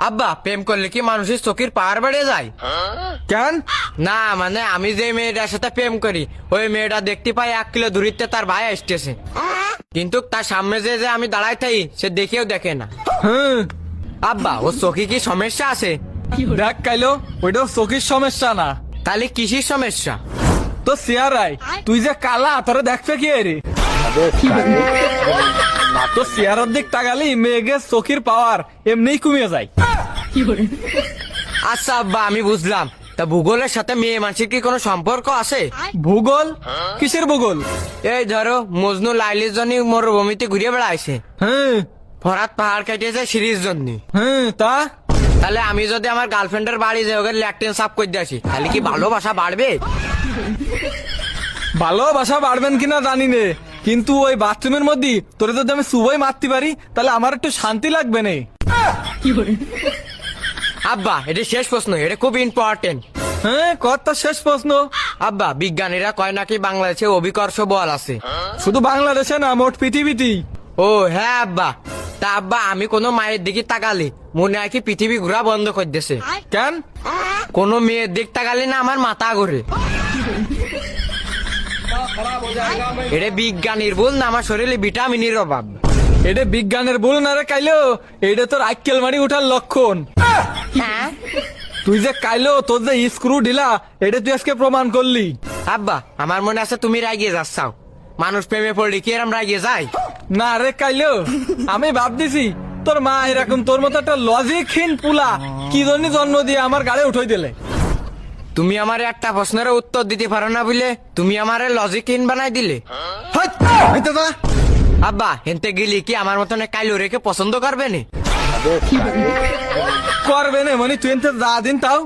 আব্বা প্রেম করলে কি মানুষের চোখের পাওয়ার বেড়ে যায়? কেন? না মানে আমি যে মেয়েটার সাথে প্রেম করি ওই মেয়েটা দেখতে পাই 1 কিলো দূরিতে তার ভাই আসতেছে, কিন্তু তার সামনে যে যে আমি দাঁড়াই থাই সে দেখেও দেখে না। হ্যাঁ, আব্বা ও চোখে কি সমস্যা আছে? দেখ কাইলো, ওইটাও চোখের সমস্যা না, তাহলে কিসের সমস্যা? তো চেয়ারাই তুই যে কালা তোরা দেখবে কি রে? তো চেয়ারের দিক তাকালি মেয়েকে চোখের পাওয়ার এমনিই কমিয়ে যায়। আচ্ছা আব্বা আমি বুঝলাম, তা ভূগোলের সাথে মেয়ে মানুষের কি কোনো সম্পর্ক আছে? ভূগোল? কিসের ভূগোল? এই ধরো মজনু লাইলির জন্য মরুভূমিতে ঘুরে বেড়াইছে, হ্যাঁ ফরাত পাহাড় কেটেছে সিঁড়ির জন্য, হ্যাঁ, তা তাহলে আমি যদি আমার গার্লফ্রেন্ডের বাড়ি যে ওকে ল্যাট্রিন সাফ করে দিয়ে আসি তাহলে কি ভালোবাসা বাড়বে? ভালোবাসা বাড়বেন কিনা জানি নে, কিন্তু ওই বাথরুমের মধ্যে তোরে যদি আমি সুবই মারতে পারি তাহলে আমার একটু শান্তি লাগবে না। আব্বা এটা শেষ প্রশ্ন, এটা খুব ইম্পর্টেন্ট। হ্যাঁ, কথা শেষ প্রশ্ন। আব্বা বিজ্ঞানীরা কয় নাকি বাংলাদেশে অভিকর্ষ বল আছে। শুধু বাংলাদেশে না, মোট পৃথিবীতেই। ও হ্যাঁ আব্বা, তা আব্বা আমি কোনো মায়ের দিকে তাকালে মনে হয় কি পৃথিবী ঘোরা বন্ধ করে দিয়েছে। কেন? কোনো মেয়ের দিক তাকালে না আমার মাথা ঘুরে। এটা বিজ্ঞানীর ভুল না আমার শরীরে ভিটামিনের অভাব? এটা বিজ্ঞানের ভুল না রে কাইলো, এটা তোর আইকেল মারি উঠার লক্ষণ। হ্যাঁ তুই যে কাইলো তোর যে স্ক্রু ঢিলা, এটা তুই আজকে প্রমাণ করলি। আব্বা আমার মনে আছে তুমি রাগিয়ে যাচ্ছাও, মানুষ প্রেমে পড়লে কি এরম রাগিয়ে যায়? না রে কাইলো, আমি ভাব দিছি তোর মা এরকম তোর মতো একটা লজিকহীন পুলা কি জন্য জন্ম দিয়ে আমার গাড়ি উঠাই দিলে। তুমি আমার একটা প্রশ্নের উত্তর দিতে পারো না বলে তুমি আমারে লজিকহীন বানাই দিলে। হাট, হইতে যা। আব্বা হেনতে গেলি কি আমার মতন কাইলো রেখে পছন্দ করবে না? করবে না মানে তুই এনতে যা দিন তাও